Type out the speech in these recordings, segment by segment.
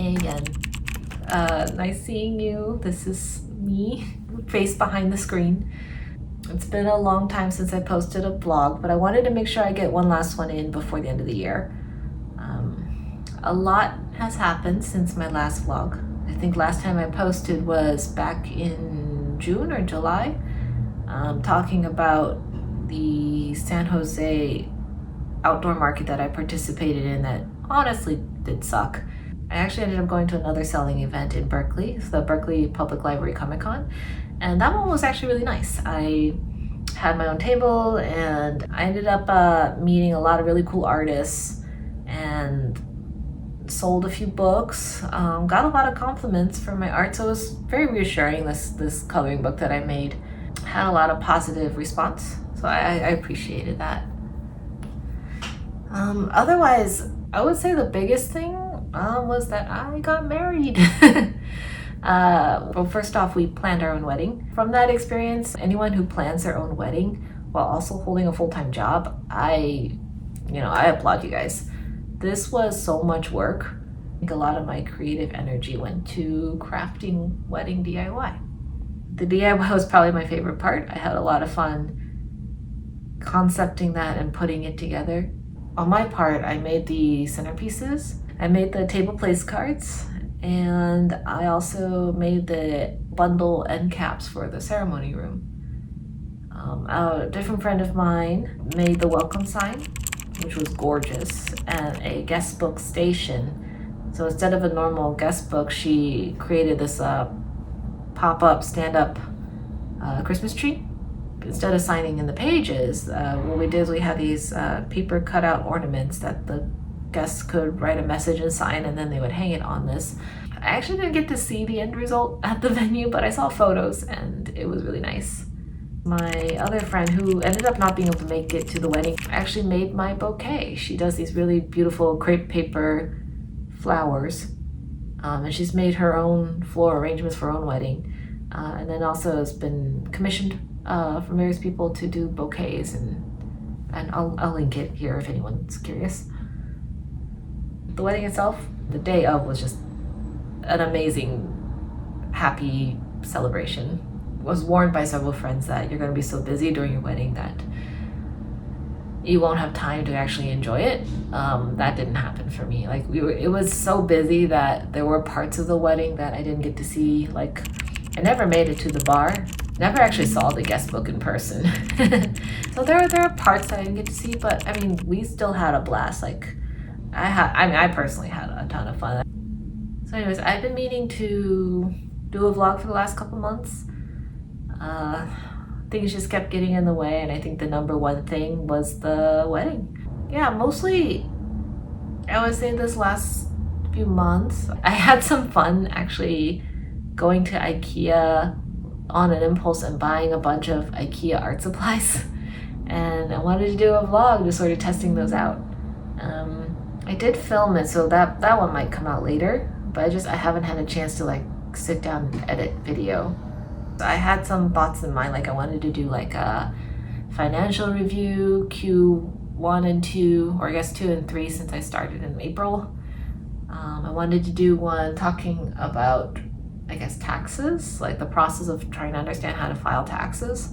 again. Nice seeing you. This is me, face behind the screen. It's been a long time since I posted a vlog, but I wanted to make sure I get one last one in before the end of the year. A lot has happened since my last vlog. I think last time I posted was back in June or July, talking about the San Jose outdoor market that I participated in that honestly did suck. I actually ended up going to another selling event in Berkeley, the Berkeley Public Library Comic Con, and that one was actually really nice. I had my own table and I ended up meeting a lot of really cool artists and sold a few books, got a lot of compliments for my art, so it was very reassuring. This coloring book that I made had a lot of positive response, so I appreciated that. Otherwise, I would say the biggest thing was that I got married. Well, first off, we planned our own wedding. From that experience, anyone who plans their own wedding while also holding a full-time job, I applaud you guys. This was so much work. I think a lot of my creative energy went to crafting wedding DIY. The DIY was probably my favorite part. I had a lot of fun concepting that and putting it together. On my part, I made the centerpieces, I made the table place cards, and I also made the bundle end caps for the ceremony room. A different friend of mine made the welcome sign, which was gorgeous, and a guest book station. So instead of a normal guest book, she created this pop-up, stand-up Christmas tree. Instead of signing in the pages, what we did is we had these paper cutout ornaments that the guests could write a message and sign, and then they would hang it on this. I actually didn't get to see the end result at the venue, but I saw photos and it was really nice. My other friend, who ended up not being able to make it to the wedding, actually made my bouquet. She does these really beautiful crepe paper flowers, and she's made her own floral arrangements for her own wedding, and then also has been commissioned from various people to do bouquets, and I'll link it here if anyone's curious. The wedding itself, the day of, was just an amazing, happy celebration. Was warned by several friends that you're going to be so busy during your wedding that you won't have time to actually enjoy it. That didn't happen for me. It was so busy that there were parts of the wedding that I didn't get to see. Like, I never made it to the bar. Never actually saw the guest book in person. So there are parts that I didn't get to see, but I mean, we still had a blast. I personally had a ton of fun. So anyways, I've been meaning to do a vlog for the last couple months. Things just kept getting in the way, and I think the number one thing was the wedding. Yeah, mostly I would say this last few months I had some fun actually going to IKEA on an impulse and buying a bunch of IKEA art supplies, and I wanted to do a vlog just sort of testing those out. I did film it, so that one might come out later, but I haven't had a chance to sit down and edit video. I had some thoughts in mind, I wanted to do a financial review, Q1 and 2, or I guess 2 and 3 since I started in April. I wanted to do one talking about, I guess, taxes, the process of trying to understand how to file taxes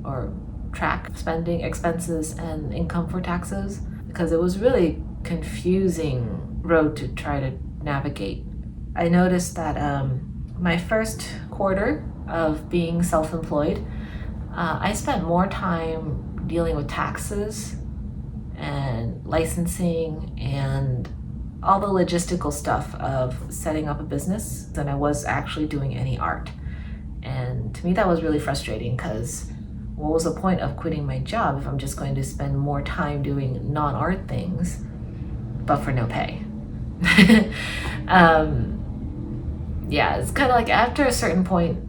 or track spending, expenses, and income for taxes, because it was really confusing road to try to navigate. I noticed that my first quarter of being self-employed, I spent more time dealing with taxes and licensing and all the logistical stuff of setting up a business than I was actually doing any art. And to me that was really frustrating, because what was the point of quitting my job if I'm just going to spend more time doing non-art things but for no pay? Yeah, it's kind of after a certain point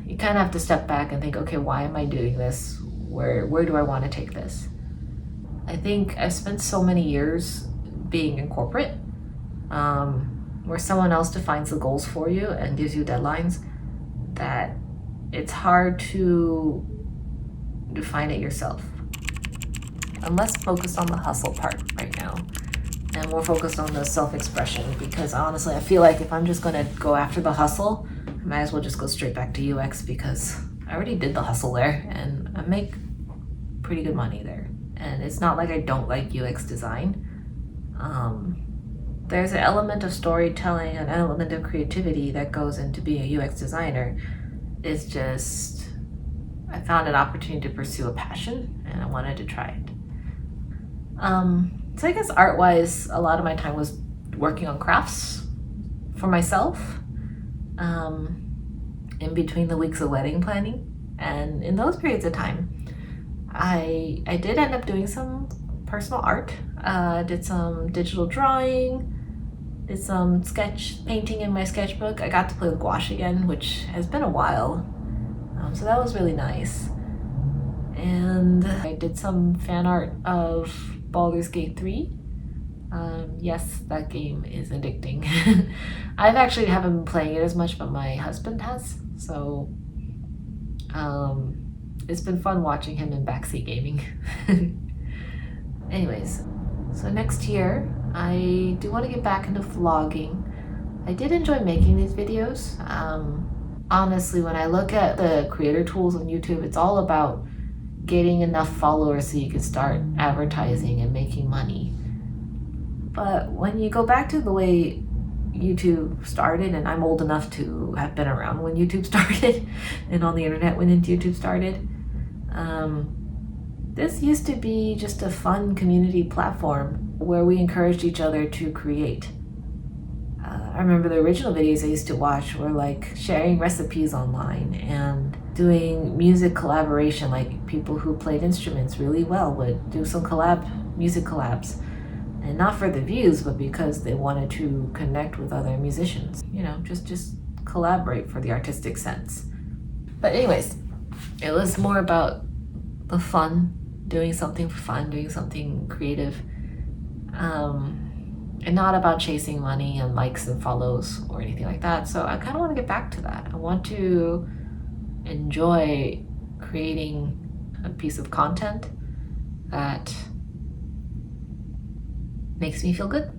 you kind of have to step back and think, okay, why am I doing this? Where do I want to take this? I think I've spent so many years being in corporate, where someone else defines the goals for you and gives you deadlines, that it's hard to define it yourself. I'm less focused on the hustle part right now. and more focused on the self-expression, because honestly I feel like if I'm just gonna go after the hustle, I might as well just go straight back to UX, because I already did the hustle there and I make pretty good money there. And it's not like I don't like UX design. There's an element of storytelling, an element of creativity that goes into being a UX designer. It's just, I found an opportunity to pursue a passion and I wanted to try it. So I guess art-wise, a lot of my time was working on crafts for myself, in between the weeks of wedding planning. And in those periods of time, I did end up doing some personal art, did some digital drawing, did some sketch painting in my sketchbook. I got to play with gouache again, which has been a while, so that was really nice. And I did some fan art of Baldur's Gate 3. Yes, that game is addicting. I've actually haven't been playing it as much, but my husband has, so it's been fun watching him in backseat gaming. Anyways, so next year I do want to get back into vlogging. I did enjoy making these videos. Honestly, when I look at the creator tools on YouTube, it's all about getting enough followers so you can start advertising and making money. But when you go back to the way YouTube started, and I'm old enough to have been around when YouTube started and on the internet when YouTube started, this used to be just a fun community platform where we encouraged each other to create. I remember the original videos I used to watch were like sharing recipes online and doing music collaboration, like people who played instruments really well would do some music collabs. And not for the views, but because they wanted to connect with other musicians. You know, just collaborate for the artistic sense. But anyways, it was more about the fun, doing something for fun, doing something creative, and not about chasing money and likes and follows or anything like that. So I kind of want to get back to that. I want to enjoy creating a piece of content that makes me feel good.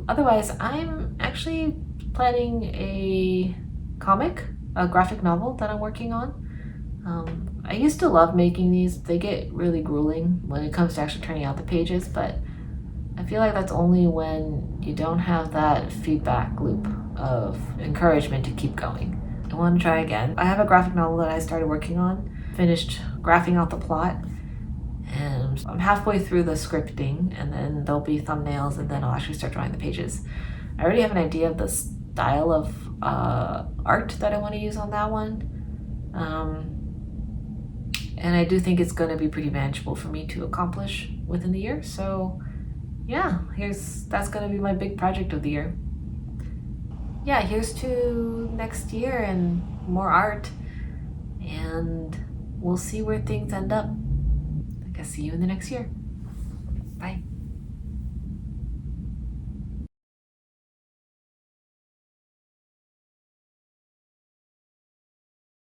Otherwise, I'm actually planning a graphic novel that I'm working on. I used to love making these. They get really grueling when it comes to actually turning out the pages, but I feel like that's only when you don't have that feedback loop of encouragement to keep going. I want to try again. I have a graphic novel that I started working on, finished graphing out the plot, and I'm halfway through the scripting, and then there'll be thumbnails, and then I'll actually start drawing the pages. I already have an idea of the style of art that I want to use on that one. And I do think it's going to be pretty manageable for me to accomplish within the year. So yeah, that's going to be my big project of the year. Yeah, here's to next year and more art, and we'll see where things end up. I guess see you in the next year. Bye.